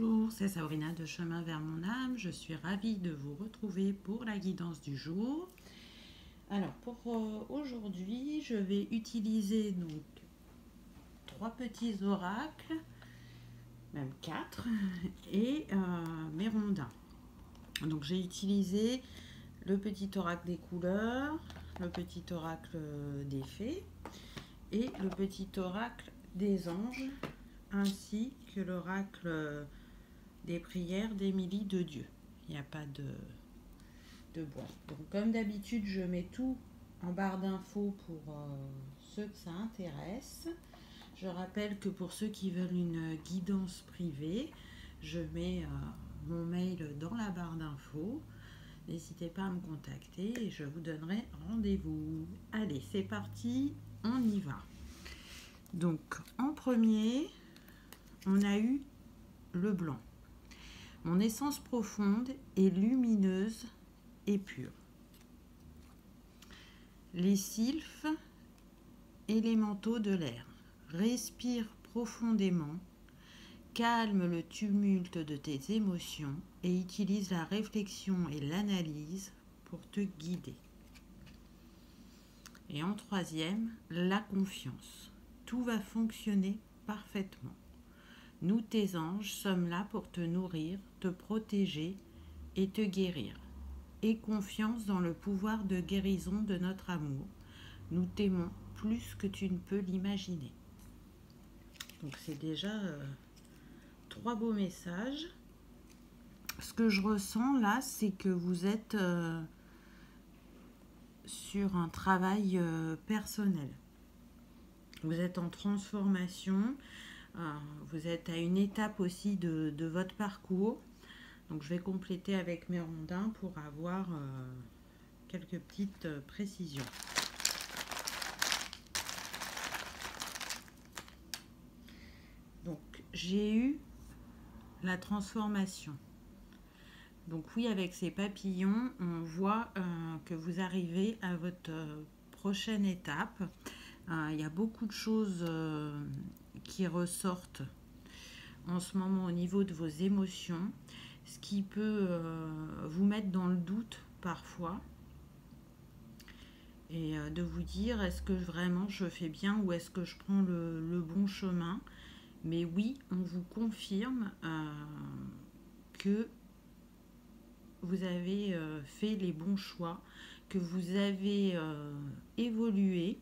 Bonjour, c'est Sabrina de Chemin vers mon âme. Je suis ravie de vous retrouver pour la guidance du jour. Alors pour aujourd'hui, je vais utiliser donc 3 petits oracles, même 4, et mes rondins. Donc j'ai utilisé le petit oracle des couleurs, le petit oracle des fées et le petit oracle des anges, ainsi que l'oracle des prières d'Émilie de Dieu. Il n'y a pas de bois. Donc comme d'habitude, je mets tout en barre d'infos pour ceux que ça intéresse. Je rappelle que pour ceux qui veulent une guidance privée, je mets mon mail dans la barre d'infos. N'hésitez pas à me contacter et je vous donnerai rendez-vous. Allez, c'est parti, on y va. Donc en premier, on a eu le blanc. Mon essence profonde est lumineuse et pure. Les sylphes, élémentaux de l'air, respire profondément, calme le tumulte de tes émotions et utilise la réflexion et l'analyse pour te guider. Et en troisième, la confiance. Tout va fonctionner parfaitement. Nous, tes anges, sommes là pour te nourrir, te protéger et te guérir. Aie confiance dans le pouvoir de guérison de notre amour. Nous t'aimons plus que tu ne peux l'imaginer. Donc c'est déjà 3 beaux messages. Ce que je ressens là, c'est que vous êtes sur un travail personnel. Vous êtes en transformation. Vous êtes à une étape aussi de votre parcours. Donc je vais compléter avec mes rondins pour avoir quelques petites précisions. Donc j'ai eu la transformation. Donc oui, avec ces papillons, on voit que vous arrivez à votre prochaine étape. Il y a beaucoup de choses qui ressortent en ce moment au niveau de vos émotions, ce qui peut vous mettre dans le doute parfois et de vous dire est-ce que vraiment je fais bien ou est-ce que je prends le bon chemin. Mais oui, on vous confirme que vous avez fait les bons choix, que vous avez évolué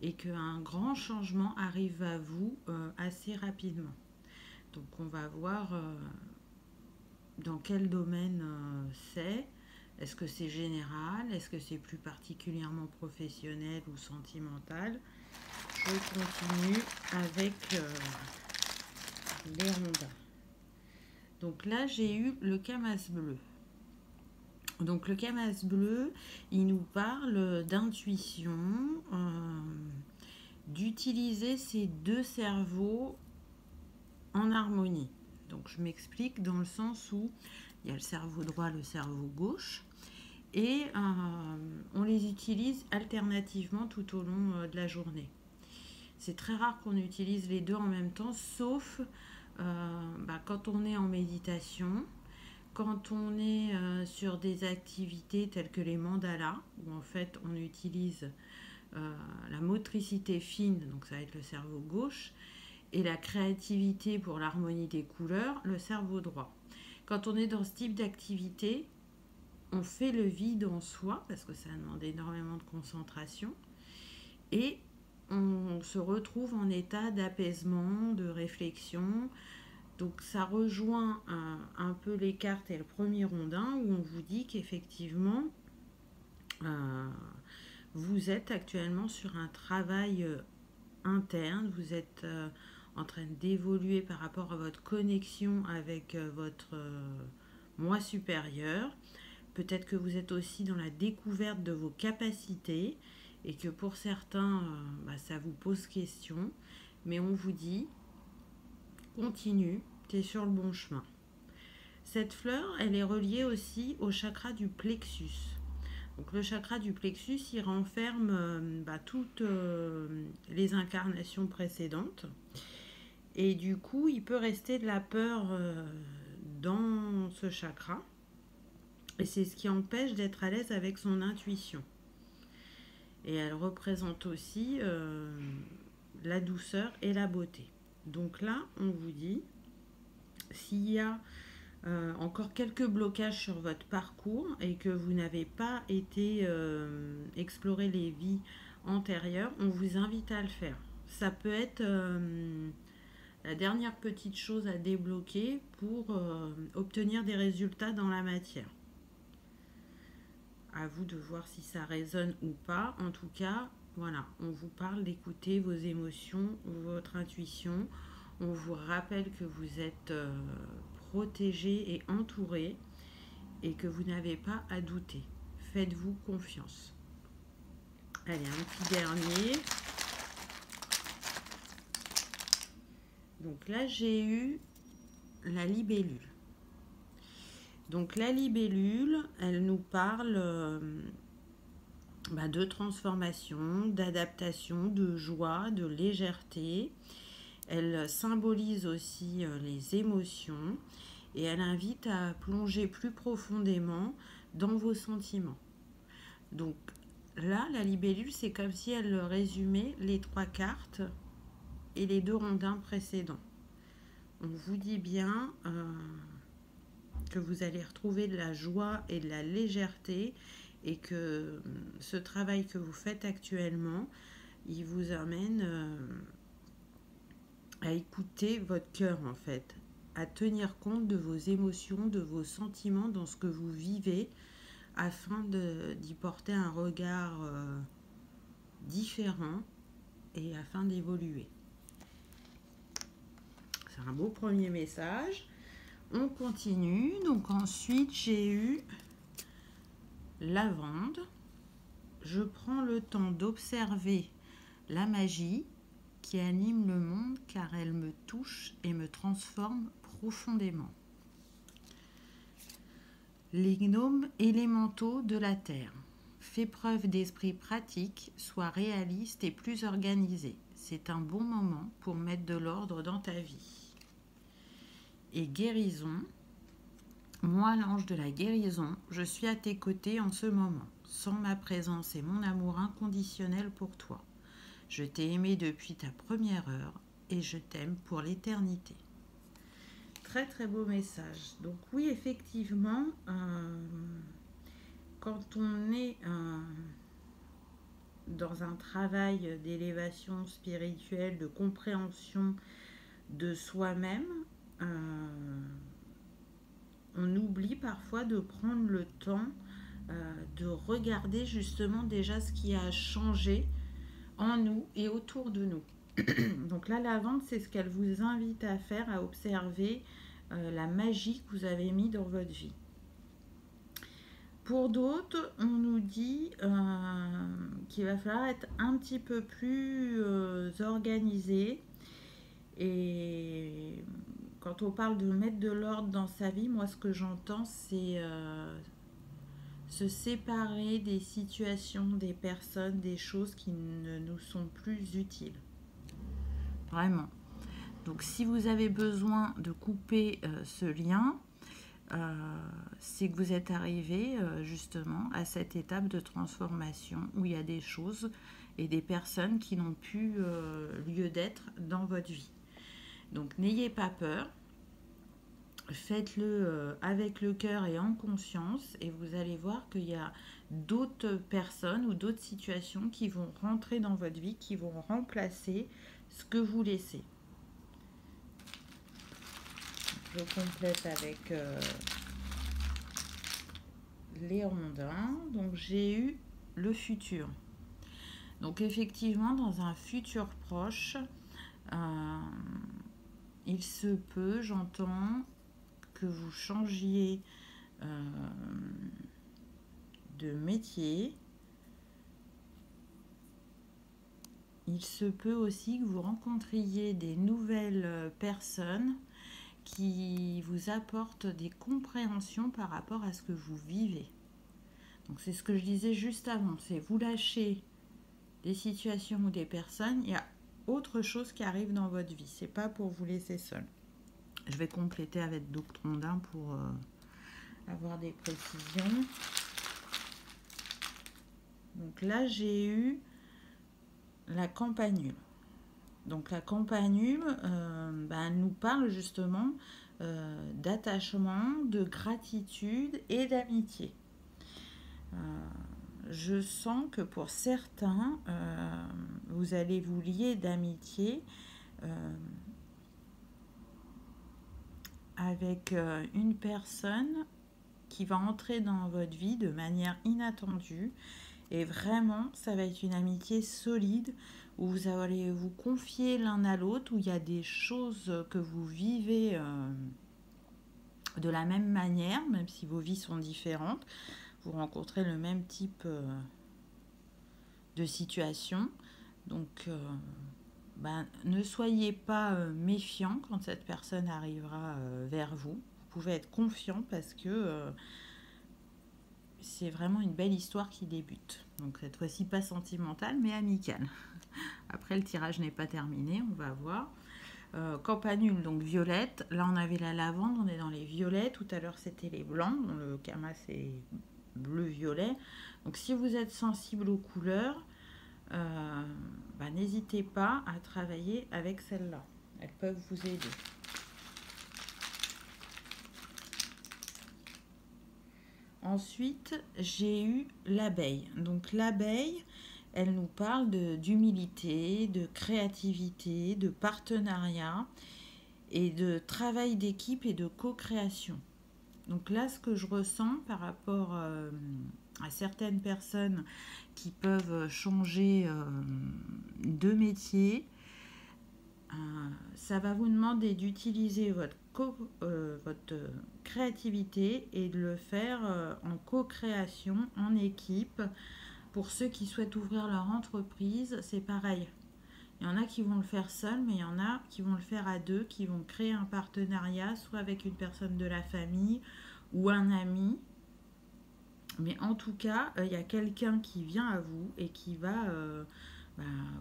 et qu'un grand changement arrive à vous assez rapidement. Donc on va voir dans quel domaine c'est. Est-ce que c'est général? Est-ce que c'est plus particulièrement professionnel ou sentimental? Je continue avec les rondins. Donc là, j'ai eu le camas bleu. Donc le camas bleu, il nous parle d'intuition, d'utiliser ces deux cerveaux en harmonie. Donc je m'explique dans le sens où il y a le cerveau droit, le cerveau gauche, et on les utilise alternativement tout au long de la journée. C'est très rare qu'on utilise les deux en même temps, sauf quand on est en méditation, quand on est sur des activités telles que les mandalas, où en fait on utilise la motricité fine, donc ça va être le cerveau gauche, et la créativité pour l'harmonie des couleurs, le cerveau droit. Quand on est dans ce type d'activité, on fait le vide en soi, parce que ça demande énormément de concentration, et on se retrouve en état d'apaisement, de réflexion. Donc ça rejoint un peu les cartes et le premier rondin, où on vous dit qu'effectivement, vous êtes actuellement sur un travail interne, vous êtes en train d'évoluer par rapport à votre connexion avec votre moi supérieur. Peut-être que vous êtes aussi dans la découverte de vos capacités et que pour certains, ça vous pose question. Mais on vous dit, continue, tu es sur le bon chemin. Cette fleur, elle est reliée aussi au chakra du plexus. Donc le chakra du plexus, il renferme toutes les incarnations précédentes. Et du coup, il peut rester de la peur dans ce chakra. Et c'est ce qui empêche d'être à l'aise avec son intuition. Et elle représente aussi la douceur et la beauté. Donc là, on vous dit, s'il y a encore quelques blocages sur votre parcours et que vous n'avez pas été explorer les vies antérieures, on vous invite à le faire. Ça peut être la dernière petite chose à débloquer pour obtenir des résultats dans la matière. À vous de voir si ça résonne ou pas. En tout cas, voilà, on vous parle d'écouter vos émotions, votre intuition. On vous rappelle que vous êtes protégé et entouré et que vous n'avez pas à douter. Faites-vous confiance. Allez, un petit dernier. Donc là, j'ai eu la libellule. Donc la libellule, elle nous parle de transformation, d'adaptation, de joie, de légèreté. Elle symbolise aussi les émotions et elle invite à plonger plus profondément dans vos sentiments. Donc là, la libellule, c'est comme si elle résumait les 3 cartes et les 2 rondins précédents. On vous dit bien que vous allez retrouver de la joie et de la légèreté et que ce travail que vous faites actuellement, il vous amène à écouter votre cœur en fait, à tenir compte de vos émotions, de vos sentiments dans ce que vous vivez afin d'y porter un regard différent et afin d'évoluer. C'est un beau premier message. On continue. Donc ensuite, j'ai eu lavande. Je prends le temps d'observer la magie qui anime le monde car elle me touche et me transforme profondément. Les gnomes élémentaux de la terre. Fais preuve d'esprit pratique, sois réaliste et plus organisé. C'est un bon moment pour mettre de l'ordre dans ta vie. Et guérison. Moi, l'ange de la guérison, je suis à tes côtés en ce moment. Sans ma présence et mon amour inconditionnel pour toi. Je t'ai aimé depuis ta première heure et je t'aime pour l'éternité. Très très beau message. Donc oui, effectivement, quand on est dans un travail d'élévation spirituelle, de compréhension de soi-même, on oublie parfois de prendre le temps de regarder justement déjà ce qui a changé en nous et autour de nous. Donc la lavande, c'est ce qu'elle vous invite à faire, à observer la magie que vous avez mis dans votre vie. Pour d'autres, on nous dit qu'il va falloir être un petit peu plus organisé. Et quand on parle de mettre de l'ordre dans sa vie, moi ce que j'entends, c'est se séparer des situations, des personnes, des choses qui ne nous sont plus utiles. Vraiment. Donc si vous avez besoin de couper ce lien, c'est que vous êtes arrivé justement à cette étape de transformation où il y a des choses et des personnes qui n'ont plus lieu d'être dans votre vie. Donc n'ayez pas peur, faites-le avec le cœur et en conscience et vous allez voir qu'il y a d'autres personnes ou d'autres situations qui vont rentrer dans votre vie, qui vont remplacer ce que vous laissez. Je complète avec les rondins. Donc j'ai eu le futur. Donc effectivement, dans un futur proche, il se peut, j'entends, que vous changiez de métier. Il se peut aussi que vous rencontriez des nouvelles personnes qui vous apportent des compréhensions par rapport à ce que vous vivez. Donc c'est ce que je disais juste avant, c'est vous lâchez des situations ou des personnes, il y a autre chose qui arrive dans votre vie. C'est pas pour vous laisser seul. Je vais compléter avec d'autres rondins pour avoir des précisions. Donc là, j'ai eu la campanule. Donc la campanule, elle nous parle justement d'attachement, de gratitude et d'amitié. Je sens que pour certains, vous allez vous lier d'amitié avec une personne qui va entrer dans votre vie de manière inattendue. Et vraiment, ça va être une amitié solide où vous allez vous confier l'un à l'autre, où il y a des choses que vous vivez de la même manière, même si vos vies sont différentes. Vous rencontrez le même type de situation. Donc, ne soyez pas méfiant quand cette personne arrivera vers vous. Vous pouvez être confiant parce que c'est vraiment une belle histoire qui débute. Donc cette fois-ci pas sentimentale mais amicale. Après le tirage n'est pas terminé, on va voir. Campanule, donc violette. Là on avait la lavande, on est dans les violets. Tout à l'heure c'était les blancs. Le Kama c'est bleu-violet. Donc si vous êtes sensible aux couleurs, n'hésitez pas à travailler avec celles-là. Elles peuvent vous aider. Ensuite, j'ai eu l'abeille. Donc l'abeille, elle nous parle d'humilité, de créativité, de partenariat et de travail d'équipe et de co-création. Donc là, ce que je ressens par rapport à certaines personnes qui peuvent changer de métier, ça va vous demander d'utiliser votre créativité et de le faire en co-création, en équipe. Pour ceux qui souhaitent ouvrir leur entreprise, c'est pareil. Il y en a qui vont le faire seuls, mais il y en a qui vont le faire à deux, qui vont créer un partenariat, soit avec une personne de la famille ou un ami. Mais en tout cas, il y a quelqu'un qui vient à vous et qui va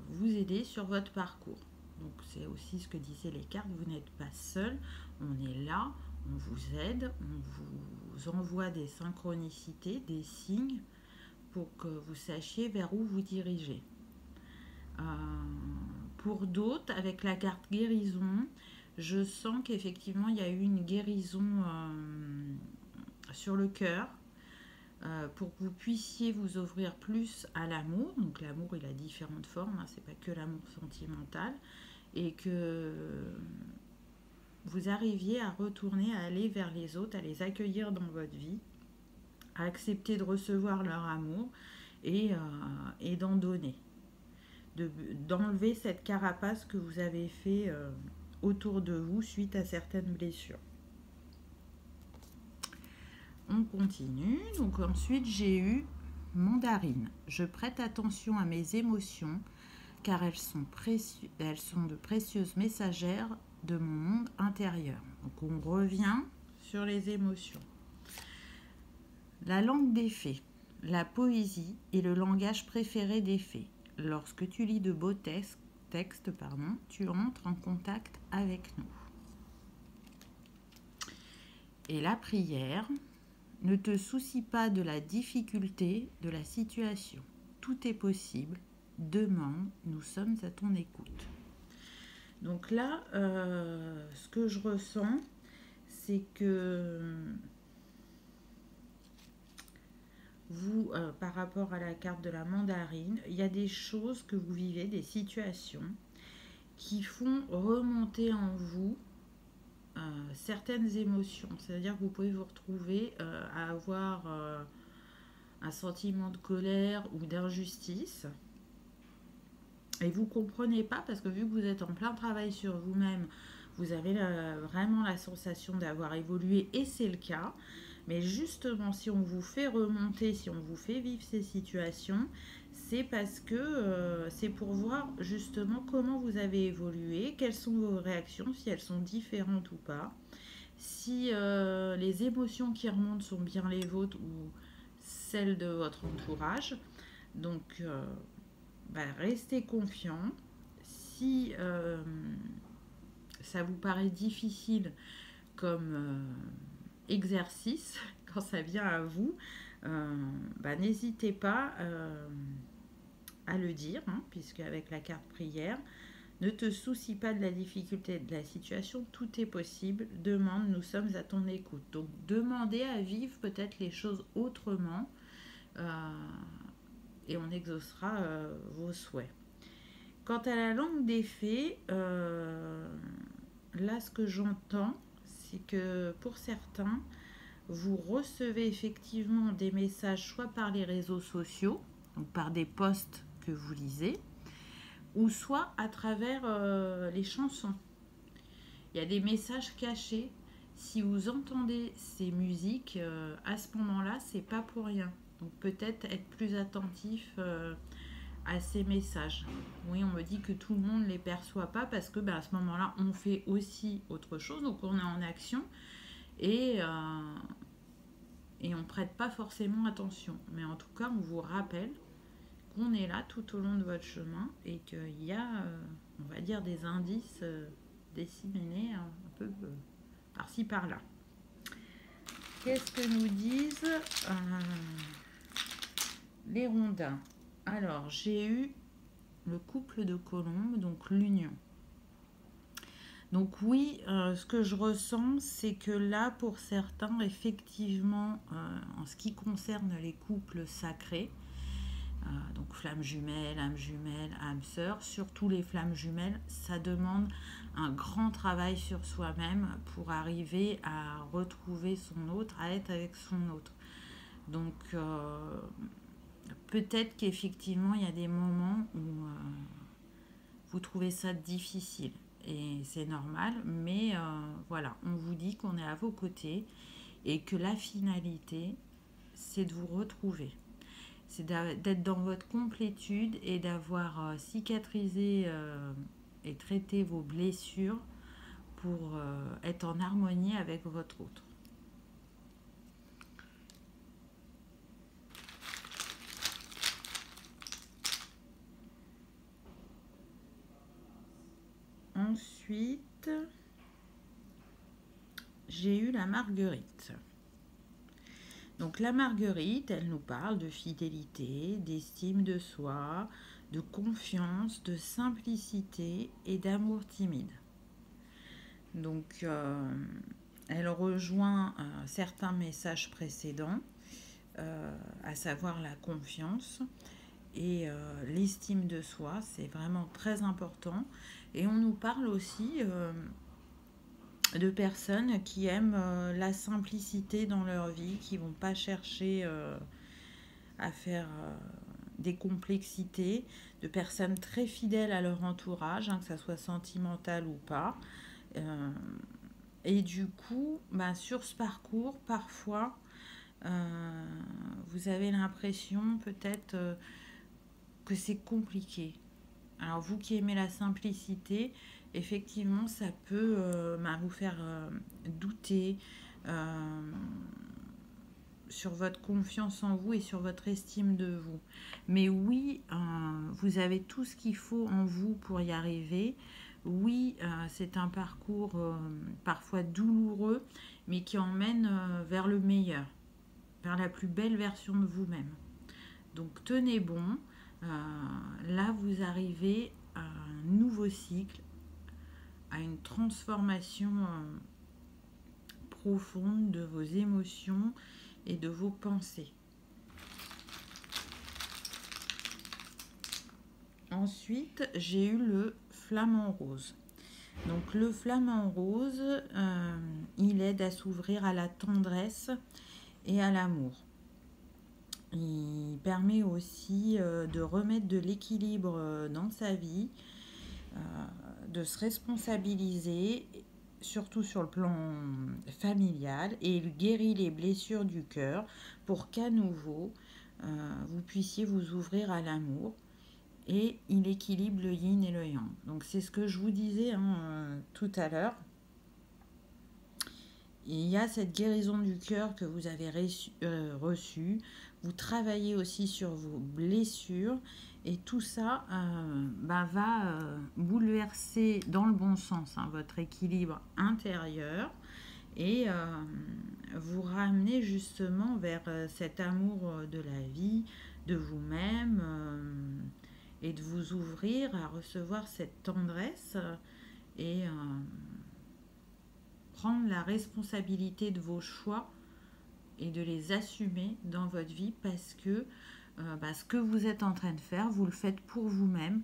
vous aider sur votre parcours. Donc c'est aussi ce que disaient les cartes, vous n'êtes pas seul, on est là, on vous aide, on vous envoie des synchronicités, des signes pour que vous sachiez vers où vous dirigez. Pour d'autres, avec la carte guérison, je sens qu'effectivement il y a eu une guérison sur le cœur. Pour que vous puissiez vous ouvrir plus à l'amour. Donc l'amour, il a différentes formes, hein, c'est pas que l'amour sentimental. Et que vous arriviez à retourner, à aller vers les autres, à les accueillir dans votre vie, à accepter de recevoir leur amour et d'en donner. D'enlever cette carapace que vous avez fait autour de vous suite à certaines blessures. On continue. Donc ensuite, j'ai eu mandarine. Je prête attention à mes émotions car elles sont de précieuses messagères de mon monde intérieur. Donc on revient sur les émotions. La langue des fées. La poésie est le langage préféré des fées. Lorsque tu lis de beaux textes, tu entres en contact avec nous. Et la prière. Ne te soucie pas de la difficulté de la situation. Tout est possible. Demande, nous sommes à ton écoute. Donc là, ce que je ressens, c'est que vous, par rapport à la carte de la mandarine, il y a des choses que vous vivez, des situations qui font remonter en vous certaines émotions. C'est-à-dire que vous pouvez vous retrouver à avoir un sentiment de colère ou d'injustice. Et vous ne comprenez pas parce que vu que vous êtes en plein travail sur vous-même, vous avez vraiment la sensation d'avoir évolué et c'est le cas. Mais justement, si on vous fait remonter, si on vous fait vivre ces situations, c'est parce que c'est pour voir justement comment vous avez évolué, quelles sont vos réactions, si elles sont différentes ou pas, si les émotions qui remontent sont bien les vôtres ou celles de votre entourage. Donc, restez confiant. si ça vous paraît difficile comme exercice, quand ça vient à vous, n'hésitez pas à le dire, hein, puisque avec la carte prière, ne te soucie pas de la difficulté de la situation, tout est possible, demande, nous sommes à ton écoute. Donc demandez à vivre peut-être les choses autrement et on exaucera vos souhaits. Quant à la langue des fées, là ce que j'entends, c'est que pour certains, vous recevez effectivement des messages soit par les réseaux sociaux, donc par des posts que vous lisez, ou soit à travers les chansons. Il y a des messages cachés. Si vous entendez ces musiques, à ce moment-là, c'est pas pour rien. Donc peut-être être plus attentif à ces messages. Oui, on me dit que tout le monde ne les perçoit pas parce que à ce moment-là, on fait aussi autre chose. Donc on est en action et on ne prête pas forcément attention. Mais en tout cas, on vous rappelle qu'on est là tout au long de votre chemin et qu'il y a, on va dire, des indices disséminés un peu par-ci par-là. Qu'est-ce que nous disent les rondins? Alors, j'ai eu le couple de colombes, donc l'union. Donc oui, ce que je ressens, c'est que là, pour certains, effectivement, en ce qui concerne les couples sacrés, donc flammes jumelles, âme sœur, surtout les flammes jumelles, ça demande un grand travail sur soi-même pour arriver à retrouver son autre, à être avec son autre. Donc peut-être qu'effectivement il y a des moments où vous trouvez ça difficile et c'est normal, mais voilà, on vous dit qu'on est à vos côtés et que la finalité, c'est de vous retrouver. C'est d'être dans votre complétude et d'avoir cicatrisé et traité vos blessures pour être en harmonie avec votre autre. Ensuite, j'ai eu la Marguerite. Donc la Marguerite, elle nous parle de fidélité, d'estime de soi, de confiance, de simplicité et d'amour timide. Donc elle rejoint certains messages précédents, à savoir la confiance et l'estime de soi, c'est vraiment très important. Et on nous parle aussi de personnes qui aiment la simplicité dans leur vie, qui ne vont pas chercher à faire des complexités, de personnes très fidèles à leur entourage, que ça soit sentimental ou pas. Et du coup, sur ce parcours, parfois, vous avez l'impression peut-être que c'est compliqué. Alors vous qui aimez la simplicité, effectivement, ça peut vous faire douter sur votre confiance en vous et sur votre estime de vous. Mais oui, vous avez tout ce qu'il faut en vous pour y arriver. Oui, c'est un parcours parfois douloureux, mais qui emmène vers le meilleur, vers la plus belle version de vous-même. Donc tenez bon. Là, vous arrivez à un nouveau cycle, à une transformation profonde de vos émotions et de vos pensées. Ensuite, j'ai eu le flamant rose. Donc le flamant rose, il aide à s'ouvrir à la tendresse et à l'amour. Il permet aussi de remettre de l'équilibre dans sa vie, de se responsabiliser, surtout sur le plan familial, et il guérit les blessures du cœur pour qu'à nouveau, vous puissiez vous ouvrir à l'amour. Et il équilibre le yin et le yang. Donc c'est ce que je vous disais tout à l'heure. il y a cette guérison du cœur que vous avez reçue. Vous travaillez aussi sur vos blessures. Et tout ça va bouleverser dans le bon sens votre équilibre intérieur et vous ramener justement vers cet amour de la vie, de vous-même et de vous ouvrir à recevoir cette tendresse et prendre la responsabilité de vos choix et de les assumer dans votre vie parce que ce que vous êtes en train de faire, vous le faites pour vous-même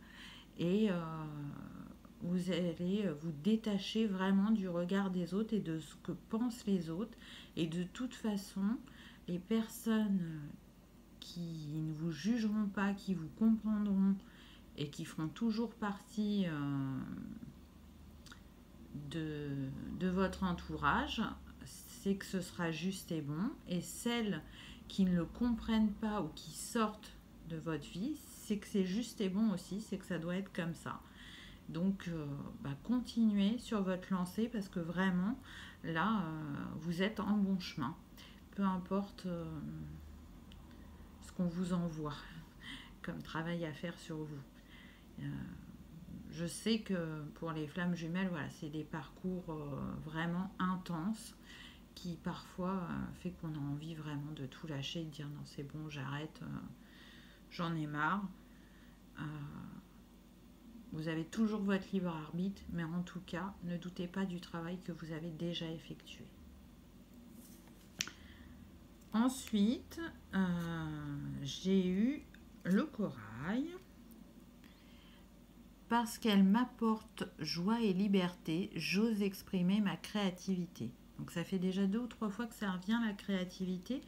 et vous allez vous détacher vraiment du regard des autres et de ce que pensent les autres. Et de toute façon, les personnes qui ne vous jugeront pas, qui vous comprendront et qui feront toujours partie de votre entourage, c'est que ce sera juste et bon. Et celles qui ne le comprennent pas ou qui sortent de votre vie, c'est que c'est juste et bon aussi, c'est que ça doit être comme ça. Donc, continuez sur votre lancée parce que vraiment, là, vous êtes en bon chemin. Peu importe ce qu'on vous envoie comme travail à faire sur vous. Je sais que pour les flammes jumelles, voilà, c'est des parcours vraiment intenses qui parfois fait qu'on a envie vraiment de tout lâcher et de dire non, c'est bon, j'arrête, j'en ai marre. Vous avez toujours votre libre arbitre, mais en tout cas, ne doutez pas du travail que vous avez déjà effectué. Ensuite, j'ai eu le corail. Parce qu'elle m'apporte joie et liberté, j'ose exprimer ma créativité. Donc ça fait déjà 2 ou 3 fois que ça revient, la créativité.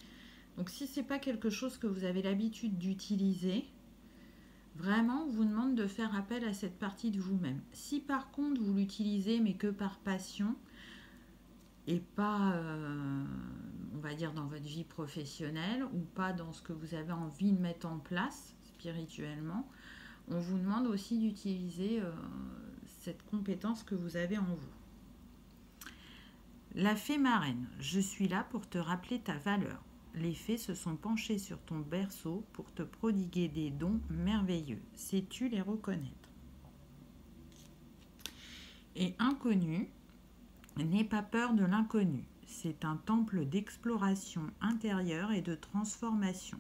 Donc si ce n'est pas quelque chose que vous avez l'habitude d'utiliser, vraiment, on vous demande de faire appel à cette partie de vous-même. Si par contre vous l'utilisez, mais que par passion, et pas, on va dire, dans votre vie professionnelle, ou pas dans ce que vous avez envie de mettre en place spirituellement, on vous demande aussi d'utiliser cette compétence que vous avez en vous. La fée marraine, je suis là pour te rappeler ta valeur. Les fées se sont penchées sur ton berceau pour te prodiguer des dons merveilleux. Sais-tu les reconnaître? Et inconnu, n'aie pas peur de l'inconnu. C'est un temple d'exploration intérieure et de transformation.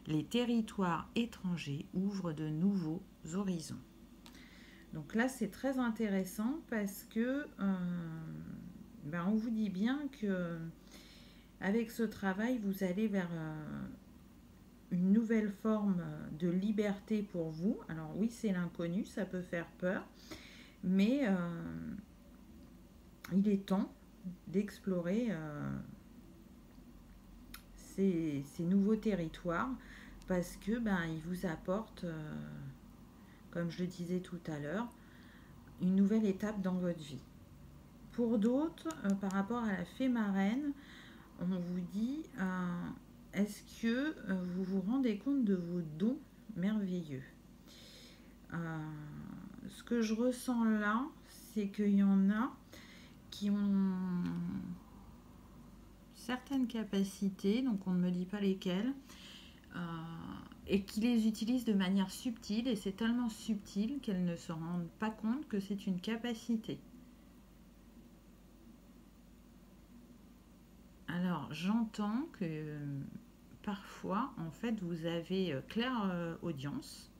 Les territoires étrangers ouvrent de nouveaux horizons. Donc là, c'est très intéressant parce que on vous dit bien que avec ce travail, vous allez vers une nouvelle forme de liberté pour vous. Alors oui, c'est l'inconnu, ça peut faire peur, mais il est temps d'explorer ces nouveaux territoires parce que ils vous apportent, comme je le disais tout à l'heure, une nouvelle étape dans votre vie. Pour d'autres, par rapport à la fée marraine, on vous dit, est-ce que vous vous rendez compte de vos dons merveilleux? Ce que je ressens là, c'est qu'il y en a qui ont certaines capacités, donc on ne me dit pas lesquelles, et qui les utilisent de manière subtile, et c'est tellement subtil qu'elles ne se rendent pas compte que c'est une capacité. Alors, j'entends que parfois, en fait, vous avez claire-audience,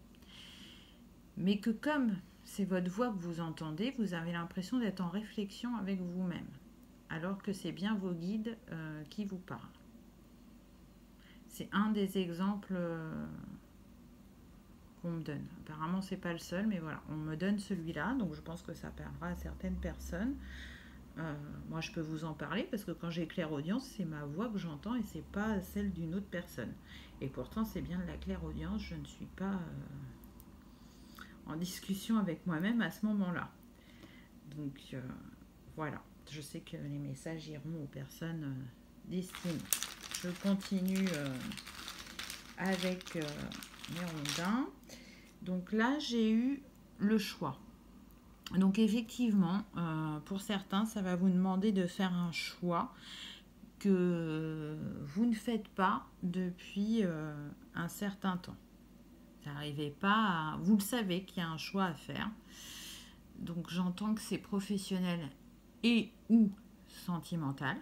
mais que comme c'est votre voix que vous entendez, vous avez l'impression d'être en réflexion avec vous-même, alors que c'est bien vos guides qui vous parlent. C'est un des exemples qu'on me donne. Apparemment, c'est pas le seul, mais voilà, on me donne celui-là, donc je pense que ça parlera à certaines personnes. Moi, je peux vous en parler parce que quand j'ai clairaudience, c'est ma voix que j'entends et c'est pas celle d'une autre personne. Et pourtant, c'est bien de la clairaudience. Je ne suis pas en discussion avec moi-même à ce moment-là. Donc, voilà. Je sais que les messages iront aux personnes destinées. Je continue avec mes rondins. Donc là, j'ai eu le choix. Donc effectivement, pour certains, ça va vous demander de faire un choix que vous ne faites pas depuis un certain temps. Vous n'arrivez pas à... Vous le savez qu'il y a un choix à faire. Donc j'entends que c'est professionnel et ou sentimental.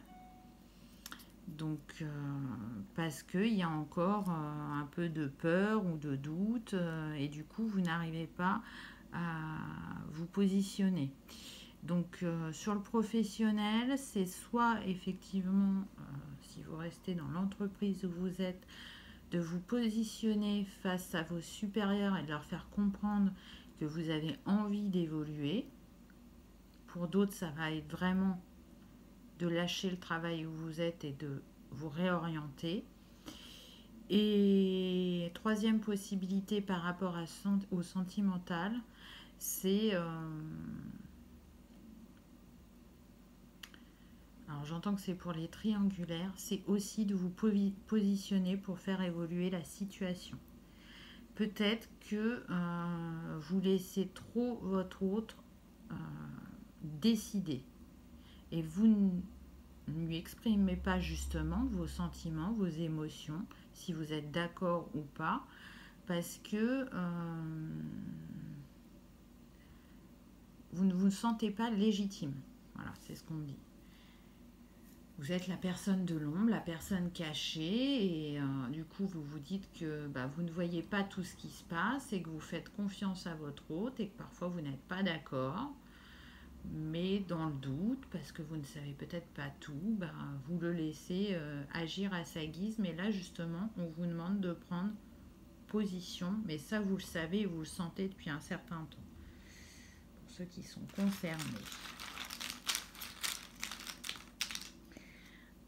Donc parce qu'il y a encore un peu de peur ou de doute et du coup vous n'arrivez pas à vous positionner. Donc sur le professionnel, c'est soit effectivement, si vous restez dans l'entreprise où vous êtes, de vous positionner face à vos supérieurs et de leur faire comprendre que vous avez envie d'évoluer. Pour d'autres, ça va être vraiment de lâcher le travail où vous êtes et de vous réorienter. Et troisième possibilité par rapport au sentimental, c'est... alors j'entends que c'est pour les triangulaires, c'est aussi de vous positionner pour faire évoluer la situation. Peut-être que vous laissez trop votre autre décider et vous ne lui exprimez pas justement vos sentiments, vos émotions, si vous êtes d'accord ou pas, parce que vous ne vous sentez pas légitime. Voilà, c'est ce qu'on me dit. Vous êtes la personne de l'ombre, la personne cachée, et du coup vous vous dites que vous ne voyez pas tout ce qui se passe et que vous faites confiance à votre hôte et que parfois vous n'êtes pas d'accord, mais dans le doute, parce que vous ne savez peut-être pas tout, vous le laissez agir à sa guise, mais là justement on vous demande de prendre position, mais ça vous le savez et vous le sentez depuis un certain temps, pour ceux qui sont concernés.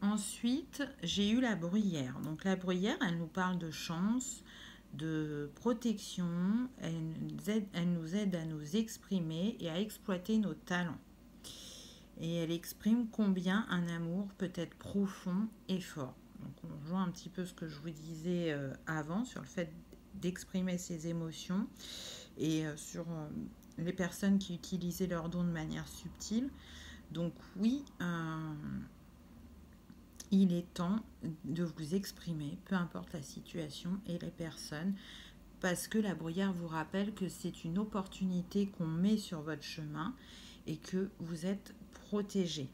Ensuite, j'ai eu la bruyère. Donc la bruyère, elle nous parle de chance, de protection, elle nous aide à nous exprimer et à exploiter nos talents. Et elle exprime combien un amour peut être profond et fort. Donc on rejoint un petit peu ce que je vous disais avant sur le fait d'exprimer ses émotions et sur les personnes qui utilisaient leurs dons de manière subtile. Donc oui, il est temps de vous exprimer, peu importe la situation et les personnes, parce que la bruyère vous rappelle que c'est une opportunité qu'on met sur votre chemin et que vous êtes protégé.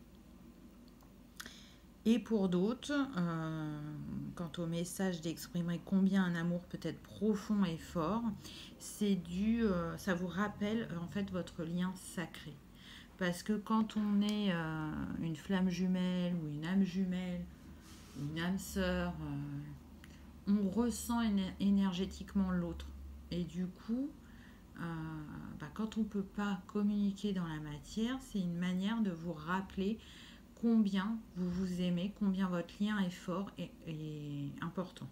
Et pour d'autres, quant au message d'exprimer combien un amour peut être profond et fort, ça vous rappelle en fait votre lien sacré. Parce que quand on est une flamme jumelle ou une âme jumelle, une âme sœur, on ressent énergétiquement l'autre. Et du coup, quand on ne peut pas communiquer dans la matière, c'est une manière de vous rappeler combien vous vous aimez, combien votre lien est fort et important.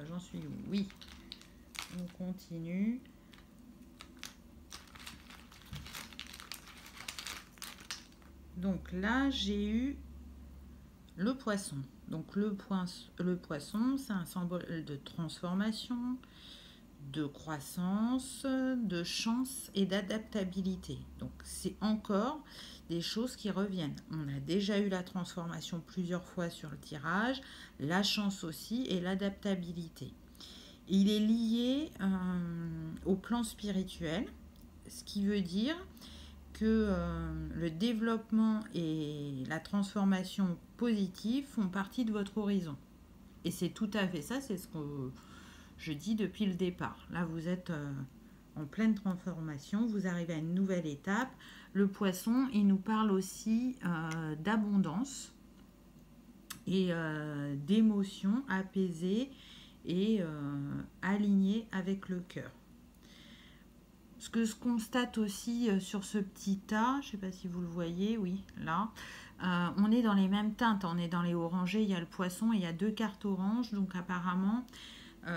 J'en suis où? Oui. On continue. Donc là, j'ai eu le poisson. Donc le poisson, c'est un symbole de transformation, de croissance, de chance et d'adaptabilité. Donc c'est encore des choses qui reviennent. On a déjà eu la transformation plusieurs fois sur le tirage, la chance aussi et l'adaptabilité. Il est lié au plan spirituel, ce qui veut dire que le développement et la transformation positive font partie de votre horizon. Et c'est tout à fait ça, c'est ce que je dis depuis le départ. Là, vous êtes en pleine transformation, vous arrivez à une nouvelle étape. Le poisson, il nous parle aussi d'abondance et d'émotions apaisées et alignées avec le cœur. Ce que je constate aussi sur ce petit tas, je ne sais pas si vous le voyez, oui, là, on est dans les mêmes teintes, on est dans les orangés, il y a le poisson, et il y a 2 cartes oranges, donc apparemment,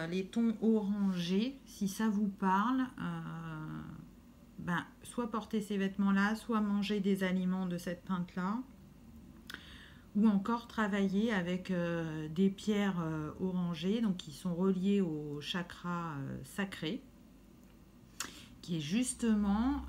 les tons orangés, si ça vous parle, soit porter ces vêtements-là, soit manger des aliments de cette teinte-là, ou encore travailler avec des pierres orangées, donc qui sont reliées au chakra sacré. qui est justement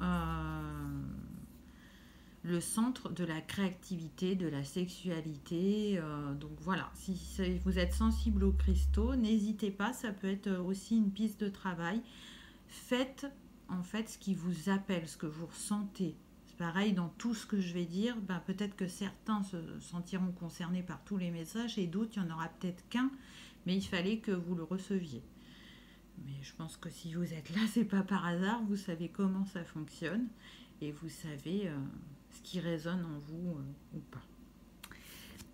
le centre de la créativité, de la sexualité. Donc voilà, si vous êtes sensible aux cristaux, n'hésitez pas, ça peut être aussi une piste de travail. Faites en fait ce qui vous appelle, ce que vous ressentez. C'est pareil dans tout ce que je vais dire, ben, peut-être que certains se sentiront concernés par tous les messages et d'autres, il n'y en aura peut-être qu'un, mais il fallait que vous le receviez. Mais je pense que si vous êtes là, c'est pas par hasard, vous savez comment ça fonctionne et vous savez ce qui résonne en vous ou pas.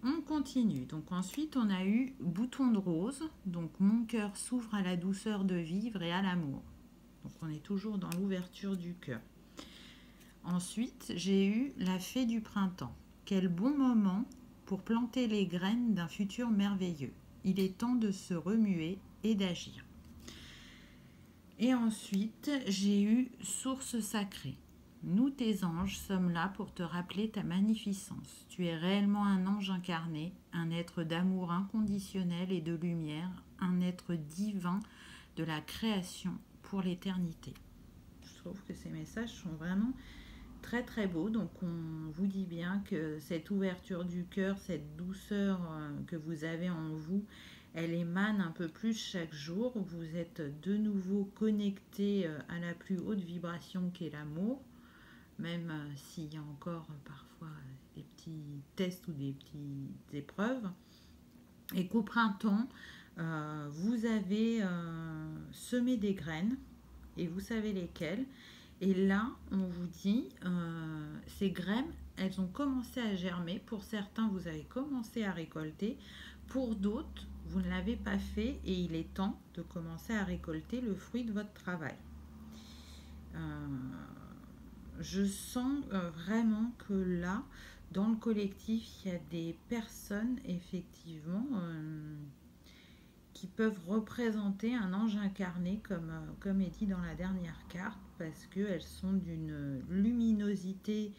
On continue. Donc ensuite, on a eu bouton de rose. Donc mon cœur s'ouvre à la douceur de vivre et à l'amour. Donc on est toujours dans l'ouverture du cœur. Ensuite, j'ai eu la fée du printemps. Quel bon moment pour planter les graines d'un futur merveilleux. Il est temps de se remuer et d'agir. Et ensuite, j'ai eu source sacrée. Nous, tes anges, sommes là pour te rappeler ta magnificence. Tu es réellement un ange incarné, un être d'amour inconditionnel et de lumière, un être divin de la création pour l'éternité. Je trouve que ces messages sont vraiment très très beaux. Donc on vous dit bien que cette ouverture du cœur, cette douceur que vous avez en vous, elle émane un peu plus chaque jour. Vous êtes de nouveau connecté à la plus haute vibration qu'est l'amour. Même s'il y a encore parfois des petits tests ou des petites épreuves. Et qu'au printemps, vous avez semé des graines, et vous savez lesquelles. Et là, on vous dit, ces graines, elles ont commencé à germer. Pour certains, vous avez commencé à récolter. Pour d'autres, vous ne l'avez pas fait et il est temps de commencer à récolter le fruit de votre travail. Je sens vraiment que là, dans le collectif, il y a des personnes, effectivement, qui peuvent représenter un ange incarné, comme est dit dans la dernière carte, parce qu'elles sont d'une luminosité,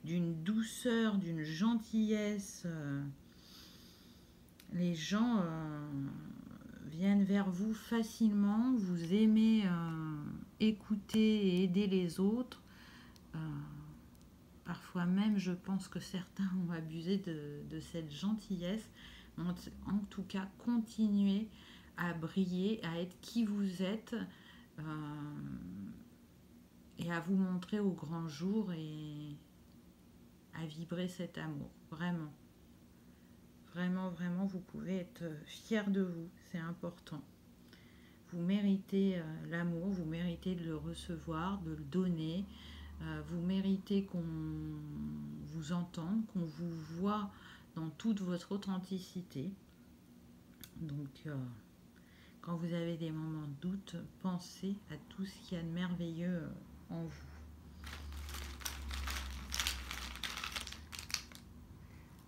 d'une douceur, d'une gentillesse. Les gens viennent vers vous facilement, vous aimez écouter et aider les autres. Parfois même, je pense que certains ont abusé de cette gentillesse. En tout cas, continuez à briller, à être qui vous êtes et à vous montrer au grand jour et à vibrer cet amour. Vraiment. Vraiment, vraiment, vous pouvez être fiers de vous. C'est important. Vous méritez l'amour, vous méritez de le recevoir, de le donner. Vous méritez qu'on vous entende, qu'on vous voit dans toute votre authenticité. Donc, quand vous avez des moments de doute, pensez à tout ce qu'il y a de merveilleux en vous.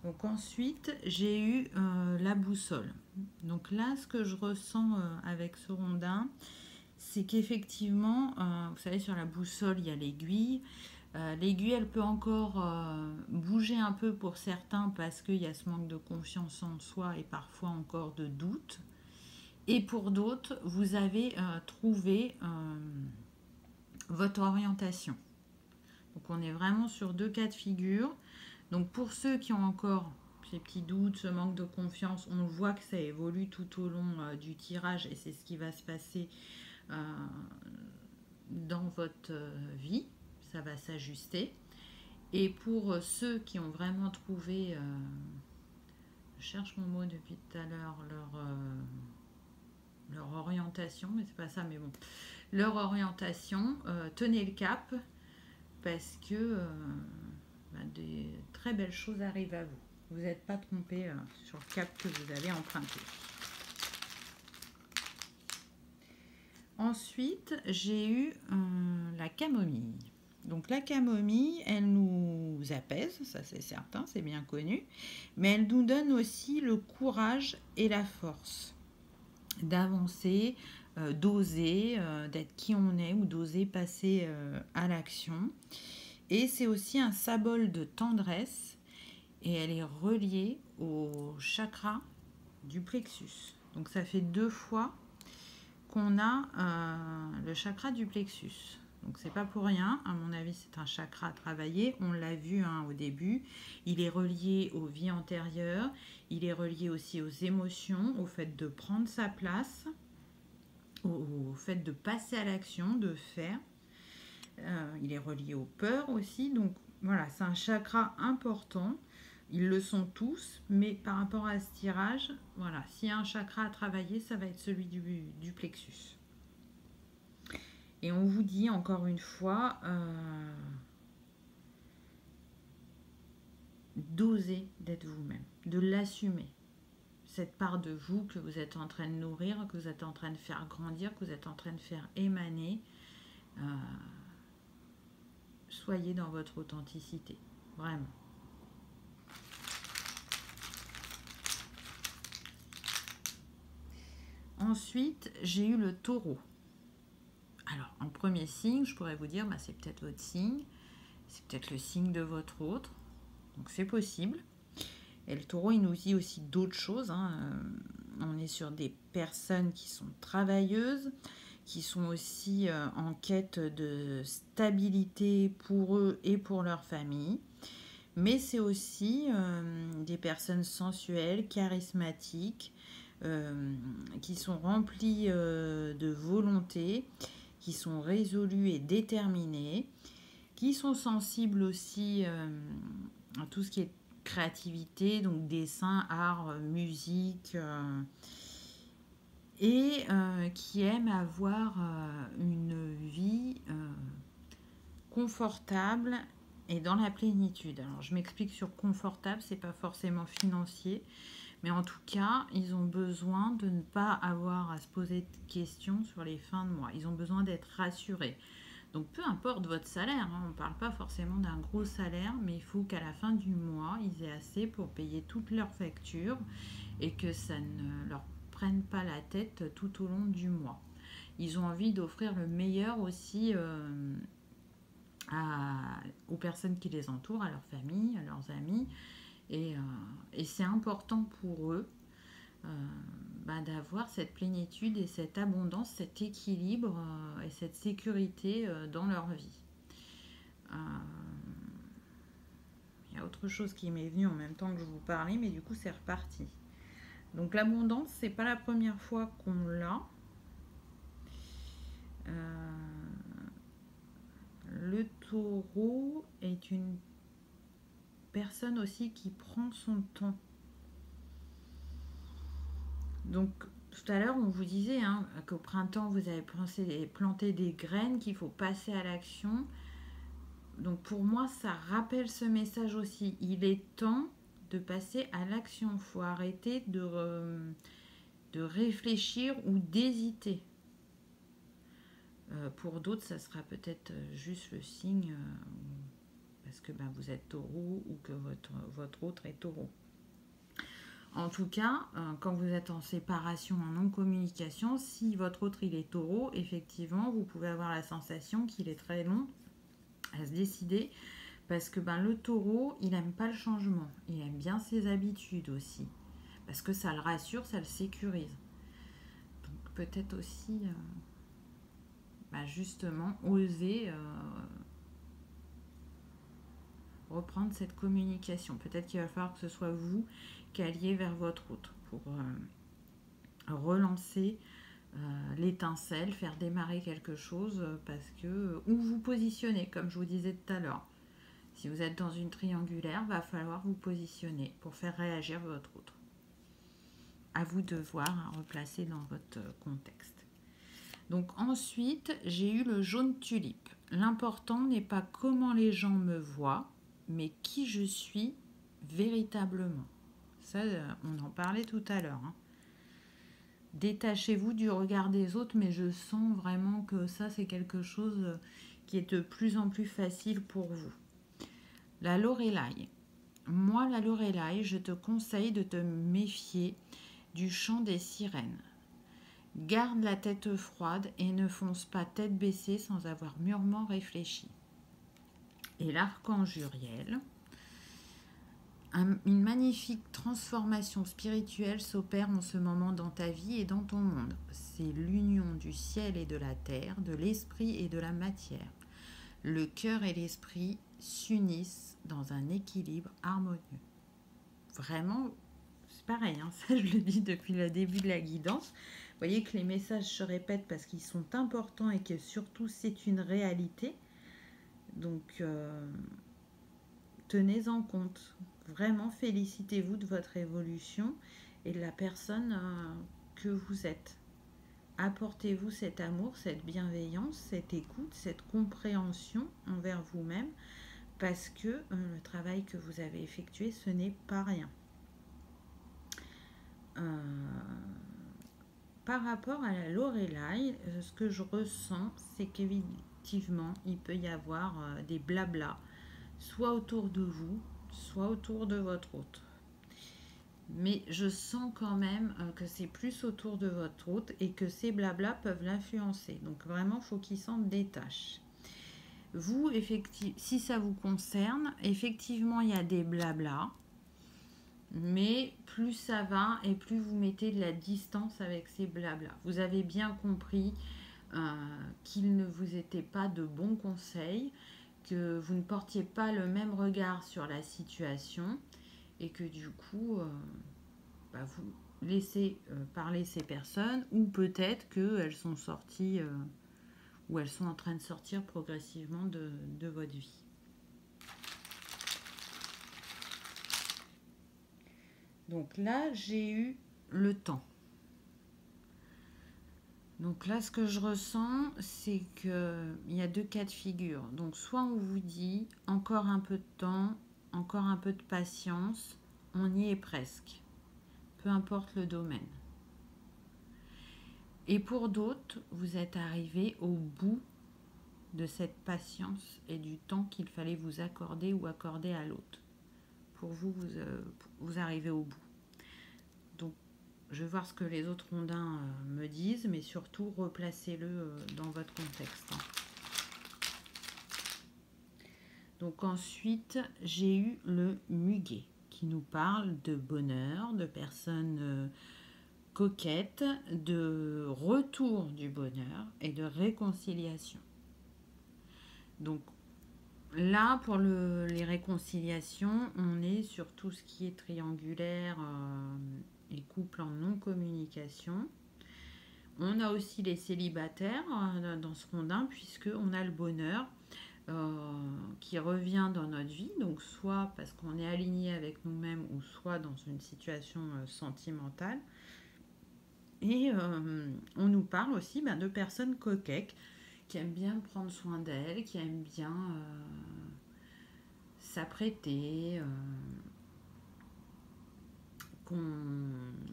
Donc ensuite, j'ai eu la boussole. Donc là, ce que je ressens avec ce rondin, c'est qu'effectivement, vous savez, sur la boussole, il y a l'aiguille. L'aiguille, elle peut encore bouger un peu pour certains parce qu'il y a ce manque de confiance en soi et parfois encore de doute. Et pour d'autres, vous avez trouvé votre orientation. Donc on est vraiment sur deux cas de figure. Donc pour ceux qui ont encore ces petits doutes, ce manque de confiance, on voit que ça évolue tout au long du tirage et c'est ce qui va se passer dans votre vie. Ça va s'ajuster. Et pour ceux qui ont vraiment trouvé, je cherche mon mot depuis tout à l'heure, leur orientation, mais c'est pas ça, mais bon, leur orientation, tenez le cap parce que des très belles choses arrivent à vous. Vous n'êtes pas trompé sur le cap que vous avez emprunté. Ensuite, j'ai eu la camomille. Donc la camomille, elle nous apaise, ça c'est certain, c'est bien connu, mais elle nous donne aussi le courage et la force d'avancer, d'oser, d'être qui on est ou d'oser passer à l'action. Et c'est aussi un symbole de tendresse et elle est reliée au chakra du plexus. Donc ça fait 2 fois qu'on a le chakra du plexus. Donc c'est pas pour rien, à mon avis c'est un chakra à travailler, on l'a vu hein, au début, il est relié aux vies antérieures, il est relié aussi aux émotions, au fait de prendre sa place, au fait de passer à l'action, de faire. Il est relié aux peurs aussi, donc voilà, c'est un chakra important. Ils le sont tous, mais par rapport à ce tirage, voilà, s'il y a un chakra à travailler, ça va être celui du plexus. Et on vous dit encore une fois, d'oser d'être vous-même, de l'assumer. Cette part de vous que vous êtes en train de nourrir, que vous êtes en train de faire grandir, que vous êtes en train de faire émaner. Soyez dans votre authenticité, vraiment. Ensuite, j'ai eu le taureau. Alors, en premier signe, je pourrais vous dire, bah, c'est peut-être votre signe, c'est peut-être le signe de votre autre, donc c'est possible. Et le taureau, il nous dit aussi d'autres choses. Hein. On est sur des personnes qui sont travailleuses, qui sont aussi en quête de stabilité pour eux et pour leur famille. Mais c'est aussi des personnes sensuelles, charismatiques, qui sont remplies de volonté, qui sont résolues et déterminées, qui sont sensibles aussi à tout ce qui est créativité, donc dessin, art, musique, et qui aiment avoir une vie confortable et dans la plénitude. Alors je m'explique sur confortable, c'est pas forcément financier, mais en tout cas, ils ont besoin de ne pas avoir à se poser de questions sur les fins de mois. Ils ont besoin d'être rassurés. Donc peu importe votre salaire, hein, on ne parle pas forcément d'un gros salaire, mais il faut qu'à la fin du mois, ils aient assez pour payer toutes leurs factures et que ça ne leur prenne pas la tête tout au long du mois. Ils ont envie d'offrir le meilleur aussi aux personnes qui les entourent, à leur famille, à leurs amis. Et c'est important pour eux d'avoir cette plénitude et cette abondance, cet équilibre et cette sécurité dans leur vie. Il y a autre chose qui m'est venue en même temps que je vous parlais, mais du coup c'est reparti. Donc l'abondance, c'est pas la première fois qu'on l'a. Le taureau est une personne aussi qui prend son temps. Donc tout à l'heure on vous disait qu'au printemps vous avez planté des graines, qu'il faut passer à l'action. Donc pour moi ça rappelle ce message aussi. Il est temps de passer à l'action. Il faut arrêter de réfléchir ou d'hésiter. Pour d'autres ça sera peut-être juste le signe parce que vous êtes taureau ou que votre autre est taureau. En tout cas, quand vous êtes en séparation, en non-communication, si votre autre il est taureau, effectivement, vous pouvez avoir la sensation qu'il est très long à se décider parce que le taureau, il n'aime pas le changement. Il aime bien ses habitudes aussi parce que ça le rassure, ça le sécurise. Donc peut-être aussi, justement, oser reprendre cette communication. Peut-être qu'il va falloir que ce soit vous qui alliez vers votre autre pour relancer l'étincelle, faire démarrer quelque chose parce que ou vous positionnez, comme je vous disais tout à l'heure. Si vous êtes dans une triangulaire, va falloir vous positionner pour faire réagir votre autre. À vous de voir, replacer dans votre contexte. Donc ensuite, j'ai eu le jaune tulipe. L'important n'est pas comment les gens me voient, mais qui je suis véritablement. Ça, on en parlait tout à l'heure. Détachez-vous du regard des autres, mais je sens vraiment que ça, c'est quelque chose qui est de plus en plus facile pour vous. La Lorelai. Moi, la Lorelai, je te conseille de te méfier du chant des sirènes. Garde la tête froide et ne fonce pas tête baissée sans avoir mûrement réfléchi. Et l'archange Uriel. Un une magnifique transformation spirituelle s'opère en ce moment dans ta vie et dans ton monde. C'est l'union du ciel et de la terre, de l'esprit et de la matière. Le cœur et l'esprit s'unissent dans un équilibre harmonieux. Vraiment, c'est pareil, hein, ça je le dis depuis le début de la guidance. Vous voyez que les messages se répètent parce qu'ils sont importants et que surtout c'est une réalité. Donc, tenez en compte. Vraiment, félicitez-vous de votre évolution et de la personne que vous êtes. Apportez-vous cet amour, cette bienveillance, cette écoute, cette compréhension envers vous-même parce que le travail que vous avez effectué, ce n'est pas rien. Par rapport à la Lorelai, ce que je ressens, c'est qu'effectivement, il peut y avoir des blablas, soit autour de vous, soit autour de votre hôte. Mais je sens quand même que c'est plus autour de votre hôte et que ces blablas peuvent l'influencer. Donc vraiment, il faut qu'il s'en détache. Vous, si ça vous concerne, effectivement, il y a des blablas. Mais plus ça va et plus vous mettez de la distance avec ces blablas. Vous avez bien compris qu'ils ne vous étaient pas de bons conseils, que vous ne portiez pas le même regard sur la situation et que du coup, vous laissez parler ces personnes ou peut-être qu'elles sont sorties ou elles sont en train de sortir progressivement de votre vie. Donc là, j'ai eu le temps. Donc là, ce que je ressens, c'est qu'il y a deux cas de figure. Donc soit on vous dit encore un peu de temps, encore un peu de patience, on y est presque. Peu importe le domaine. Et pour d'autres, vous êtes arrivé au bout de cette patience et du temps qu'il fallait vous accorder ou accorder à l'autre. Pour vous, vous arrivez au bout. Donc, je vais voir ce que les autres rondins me disent, mais surtout, replacez-le dans votre contexte. Donc ensuite, j'ai eu le muguet qui nous parle de bonheur, de personnes coquettes, de retour du bonheur et de réconciliation. Donc là, pour les réconciliations, on est sur tout ce qui est triangulaire et couple en non-communication. On a aussi les célibataires dans ce rondin, puisqu'on a le bonheur qui revient dans notre vie, donc soit parce qu'on est aligné avec nous-mêmes ou soit dans une situation sentimentale. Et on nous parle aussi de personnes coquettes qui aiment bien prendre soin d'elles, qui aiment bien s'apprêter, qu'on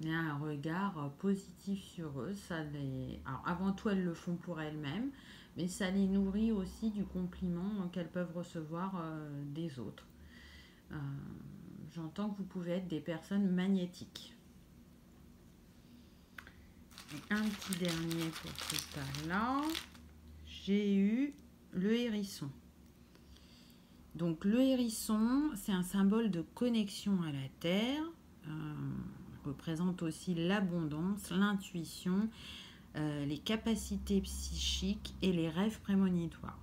ait un regard positif sur eux. Alors, avant tout, elles le font pour elles-mêmes, mais ça les nourrit aussi du compliment qu'elles peuvent recevoir des autres. J'entends que vous pouvez être des personnes magnétiques. Et un petit dernier pour ce tas-là. J'ai eu le hérisson. Donc le hérisson, c'est un symbole de connexion à la terre, représente aussi l'abondance, l'intuition, les capacités psychiques et les rêves prémonitoires.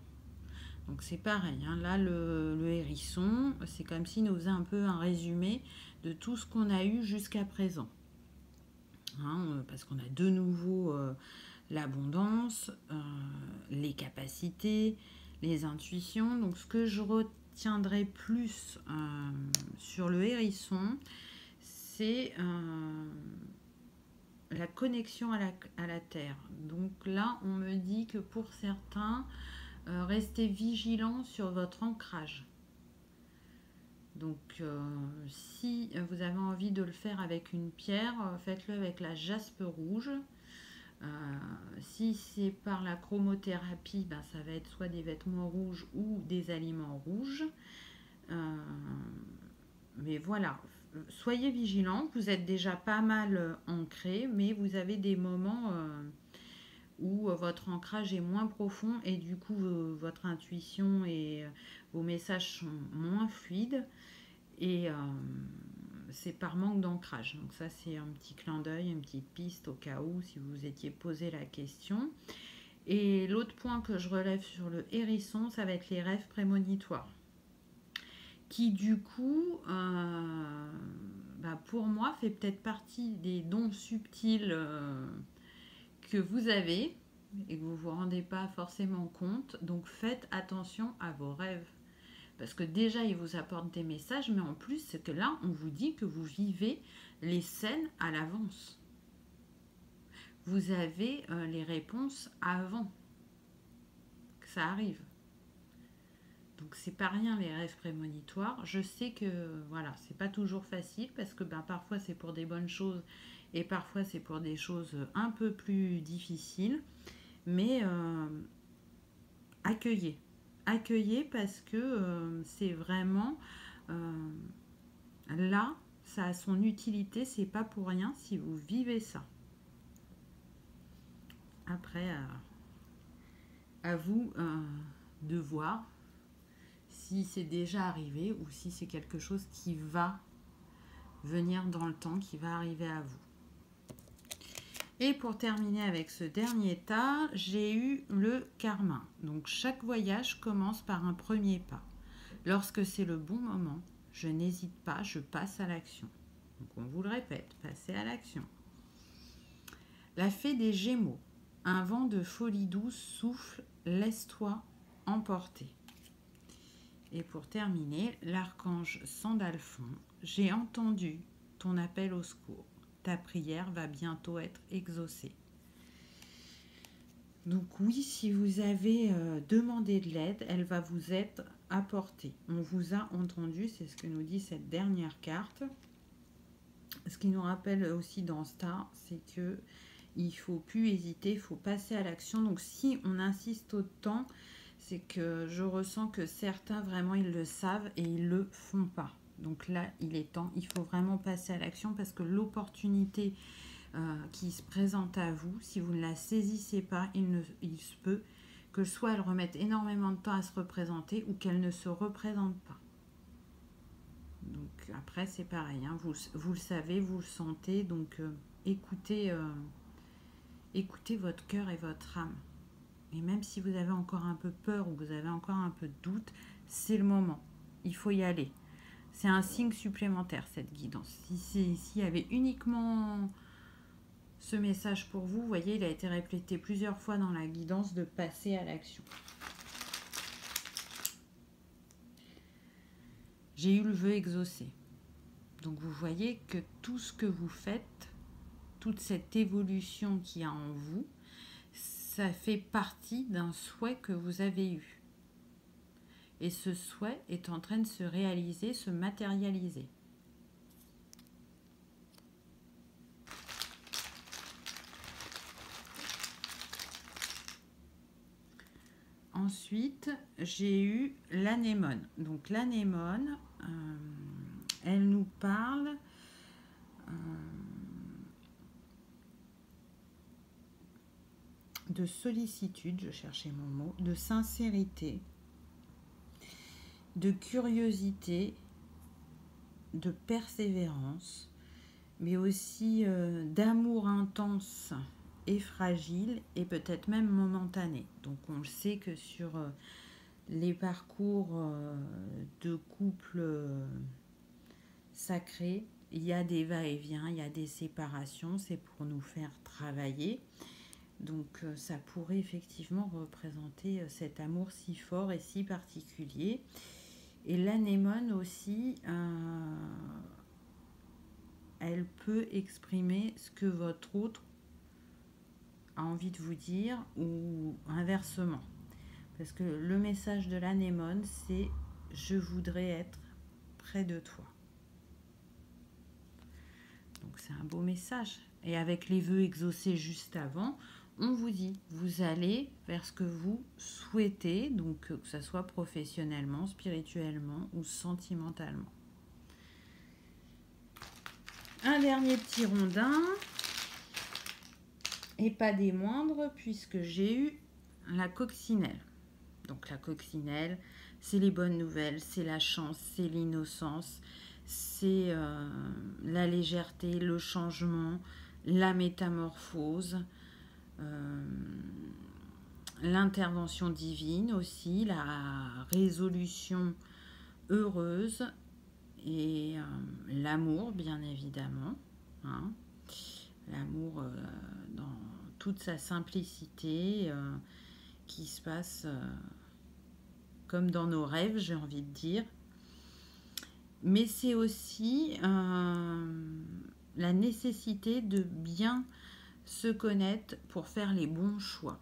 Donc c'est pareil, hein, là le hérisson, c'est comme s'il nous faisait un peu un résumé de tout ce qu'on a eu jusqu'à présent. Hein, parce qu'on a de nouveau l'abondance, les capacités, les intuitions. Donc ce que je retiendrai plus sur le hérisson, c'est la connexion à la terre. Donc là, on me dit que pour certains, restez vigilants sur votre ancrage. Donc si vous avez envie de le faire avec une pierre, faites-le avec la jaspe rouge. Si c'est par la chromothérapie, ça va être soit des vêtements rouges ou des aliments rouges. Mais voilà, soyez vigilants. Vous êtes déjà pas mal ancré, mais vous avez des moments où votre ancrage est moins profond et du coup votre intuition et vos messages sont moins fluides. Et c'est par manque d'ancrage. Donc ça, c'est un petit clin d'œil, une petite piste au cas où, si vous étiez posé la question. Et l'autre point que je relève sur le hérisson, ça va être les rêves prémonitoires. Qui du coup, pour moi, fait peut-être partie des dons subtils que vous avez et que vous ne vous rendez pas forcément compte. Donc faites attention à vos rêves. Parce que déjà, ils vous apportent des messages, mais en plus, c'est que là, on vous dit que vous vivez les scènes à l'avance. Vous avez les réponses avant que ça arrive. Donc c'est pas rien les rêves prémonitoires. Je sais que voilà, c'est pas toujours facile parce que parfois c'est pour des bonnes choses et parfois c'est pour des choses un peu plus difficiles. Mais accueillez. Accueillez parce que c'est vraiment là, ça a son utilité, c'est pas pour rien si vous vivez ça. Après, à vous de voir si c'est déjà arrivé ou si c'est quelque chose qui va venir dans le temps, qui va arriver à vous. Et pour terminer avec ce dernier tas, j'ai eu le karma. Donc chaque voyage commence par un premier pas. Lorsque c'est le bon moment, je n'hésite pas, je passe à l'action. Donc on vous le répète, passez à l'action. La fée des Gémeaux. Un vent de folie douce souffle, laisse-toi emporter. Et pour terminer, l'archange Sandalphon. J'ai entendu ton appel au secours. Ta prière va bientôt être exaucée. Donc oui, si vous avez demandé de l'aide, elle va vous être apportée. On vous a entendu, c'est ce que nous dit cette dernière carte. Ce qui nous rappelle aussi dans Star, c'est que il ne faut plus hésiter, il faut passer à l'action. Donc si on insiste autant, c'est que je ressens que certains vraiment ils le savent et ils ne le font pas. Donc là, il est temps, il faut vraiment passer à l'action parce que l'opportunité qui se présente à vous, si vous ne la saisissez pas, il se peut que soit elle remette énormément de temps à se représenter ou qu'elle ne se représente pas. Donc après, c'est pareil, hein, vous le savez, vous le sentez, donc écoutez votre cœur et votre âme. Et même si vous avez encore un peu peur ou vous avez encore un peu de doute, c'est le moment. Il faut y aller. C'est un signe supplémentaire, cette guidance. S'il y avait uniquement ce message pour vous, vous voyez, il a été répété plusieurs fois dans la guidance de passer à l'action. J'ai eu le vœu exaucé. Donc vous voyez que tout ce que vous faites, toute cette évolution qu'il y a en vous, ça fait partie d'un souhait que vous avez eu. Et ce souhait est en train de se réaliser, se matérialiser. Ensuite, j'ai eu l'anémone. Donc l'anémone, elle nous parle de sollicitude, je cherchais mon mot, de sincérité, de curiosité, de persévérance, mais aussi d'amour intense et fragile et peut-être même momentané. Donc on le sait que sur les parcours de couple sacrés, il y a des va-et-vient, il y a des séparations, c'est pour nous faire travailler. Donc ça pourrait effectivement représenter cet amour si fort et si particulier. Et l'anémone aussi, elle peut exprimer ce que votre autre a envie de vous dire ou inversement. Parce que le message de l'anémone, c'est « je voudrais être près de toi ». Donc c'est un beau message. Et avec les vœux exaucés juste avant, on vous dit, vous allez vers ce que vous souhaitez, donc que ce soit professionnellement, spirituellement ou sentimentalement. Un dernier petit rondin, et pas des moindres, puisque j'ai eu la coccinelle. Donc la coccinelle, c'est les bonnes nouvelles, c'est la chance, c'est l'innocence, c'est la légèreté, le changement, la métamorphose, l'intervention divine aussi, la résolution heureuse et l'amour, bien évidemment. Hein. L'amour dans toute sa simplicité qui se passe comme dans nos rêves, j'ai envie de dire. Mais c'est aussi la nécessité de bien se connaître pour faire les bons choix.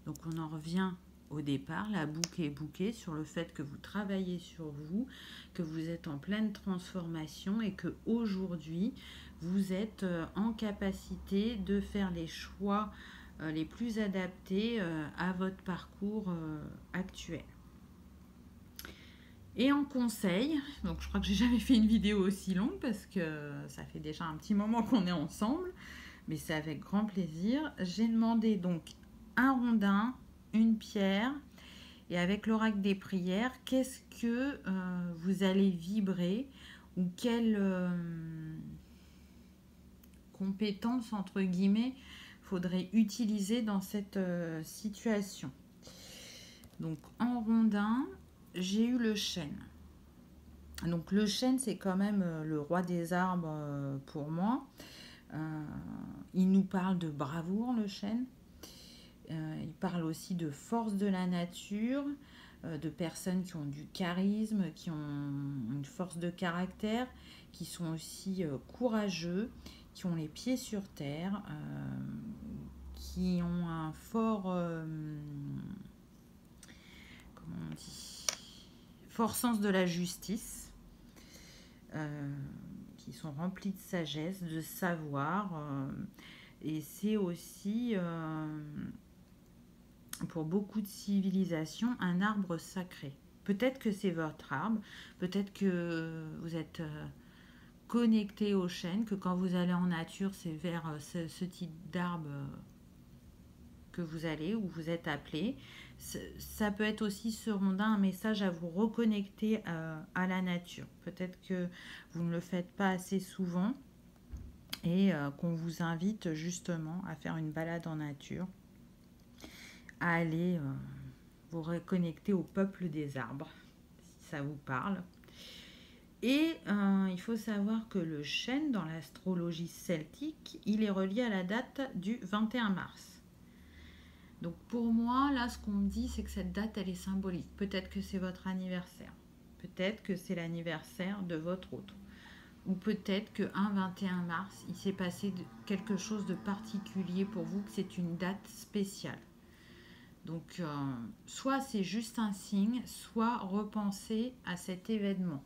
Donc on en revient au départ, la boucle est bouquée sur le fait que vous travaillez sur vous, que vous êtes en pleine transformation et que aujourd'hui vous êtes en capacité de faire les choix les plus adaptés à votre parcours actuel. Et en conseil, donc je crois que j'ai jamais fait une vidéo aussi longue parce que ça fait déjà un petit moment qu'on est ensemble, mais c'est avec grand plaisir. J'ai demandé donc un rondin, une pierre, et avec l'oracle des prières, qu'est-ce que vous allez vibrer ou quelle compétence, entre guillemets, faudrait utiliser dans cette situation. Donc en rondin, j'ai eu le chêne. Donc le chêne, c'est quand même le roi des arbres pour moi. Il nous parle de bravoure, le chêne. Il parle aussi de force de la nature, de personnes qui ont du charisme, qui ont une force de caractère, qui sont aussi courageux, qui ont les pieds sur terre, qui ont un fort, comment on dit, fort sens de la justice, qui sont remplis de sagesse, de savoir, et c'est aussi pour beaucoup de civilisations, un arbre sacré. Peut-être que c'est votre arbre, peut-être que vous êtes connecté au chêne, que quand vous allez en nature, c'est vers ce type d'arbre que vous allez, où vous êtes appelé. Ça peut être aussi ce rondin, un message à vous reconnecter à la nature. Peut-être que vous ne le faites pas assez souvent et qu'on vous invite justement à faire une balade en nature, à aller vous reconnecter au peuple des arbres, si ça vous parle. Et il faut savoir que le chêne, dans l'astrologie celtique, il est relié à la date du 21 mars. Donc pour moi, là, ce qu'on me dit, c'est que cette date, elle est symbolique. Peut-être que c'est votre anniversaire. Peut-être que c'est l'anniversaire de votre autre. Ou peut-être qu'un 21 mars, il s'est passé quelque chose de particulier pour vous, que c'est une date spéciale. Donc, soit c'est juste un signe, soit repenser à cet événement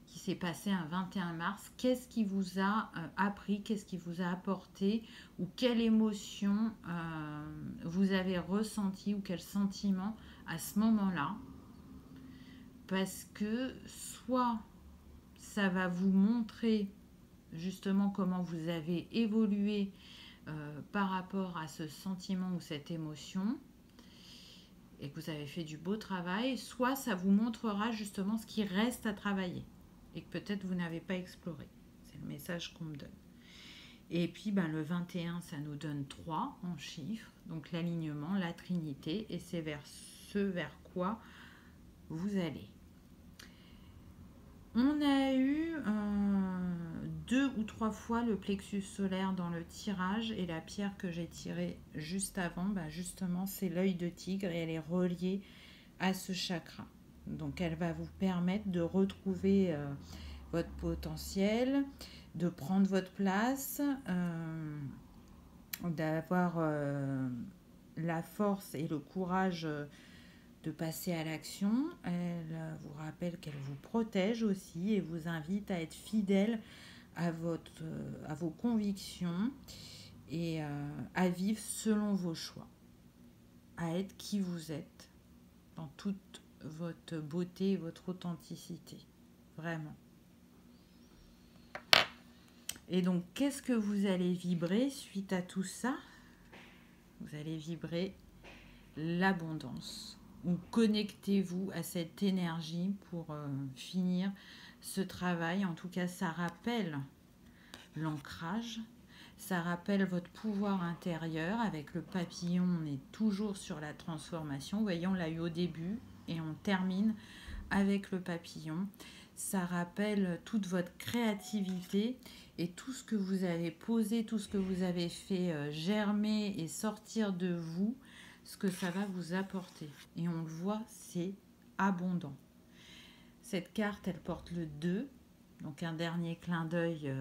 qui s'est passé un 21 mars. Qu'est-ce qui vous a appris, qu'est-ce qui vous a apporté, ou quelle émotion vous avez ressenti, ou quel sentiment à ce moment-là. Parce que soit ça va vous montrer justement comment vous avez évolué par rapport à ce sentiment ou cette émotion, et que vous avez fait du beau travail, soit ça vous montrera justement ce qui reste à travailler et que peut-être vous n'avez pas exploré. C'est le message qu'on me donne. Et puis le 21, ça nous donne 3 en chiffres, donc l'alignement, la trinité, et c'est vers ce vers quoi vous allez. On a eu 2 ou 3 fois le plexus solaire dans le tirage, et la pierre que j'ai tirée juste avant, justement, c'est l'œil de tigre et elle est reliée à ce chakra. Donc elle va vous permettre de retrouver votre potentiel, de prendre votre place, d'avoir la force et le courage de passer à l'action. Elle vous rappelle qu'elle vous protège aussi et vous invite à être fidèle à vos convictions et à vivre selon vos choix, à être qui vous êtes dans toute votre beauté et votre authenticité, vraiment. Et donc, qu'est-ce que vous allez vibrer suite à tout ça? Vous allez vibrer l'abondance, ou connectez-vous à cette énergie pour finir ce travail. En tout cas, ça rappelle l'ancrage, ça rappelle votre pouvoir intérieur. Avec le papillon, on est toujours sur la transformation. Vous voyez, on l'a eu au début et on termine avec le papillon. Ça rappelle toute votre créativité et tout ce que vous avez posé, tout ce que vous avez fait germer et sortir de vous, ce que ça va vous apporter. Et on le voit, c'est abondant. Cette carte, elle porte le 2, donc un dernier clin d'œil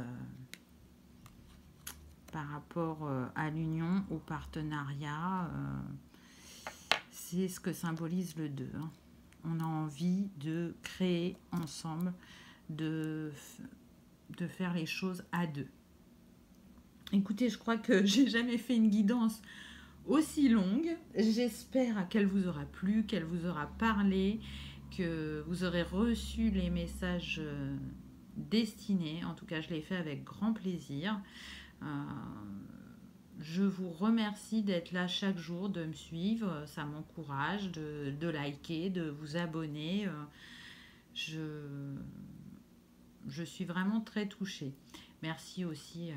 par rapport à l'union, au partenariat. C'est ce que symbolise le 2. On a envie de créer ensemble, de faire les choses à deux. Écoutez, je crois que j'ai jamais fait une guidance aussi longue. J'espère qu'elle vous aura plu, qu'elle vous aura parlé, que vous aurez reçu les messages destinés. En tout cas, je l'ai fait avec grand plaisir. Je vous remercie d'être là chaque jour, de me suivre. Ça m'encourage de liker, de vous abonner. Je suis vraiment très touchée. Merci aussi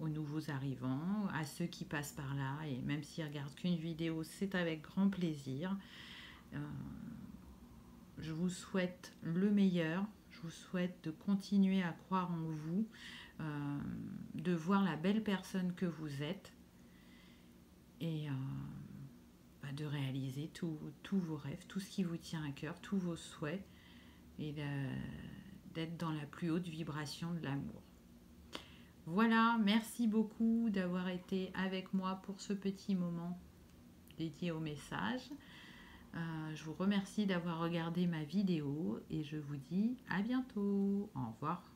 aux nouveaux arrivants, à ceux qui passent par là. Et même s'ils ne regardent qu'une vidéo, c'est avec grand plaisir. Je vous souhaite le meilleur. Je vous souhaite de continuer à croire en vous, de voir la belle personne que vous êtes et de réaliser tous vos rêves, tout ce qui vous tient à cœur, tous vos souhaits et d'être dans la plus haute vibration de l'amour. Voilà, merci beaucoup d'avoir été avec moi pour ce petit moment dédié au message. Je vous remercie d'avoir regardé ma vidéo et je vous dis à bientôt. Au revoir.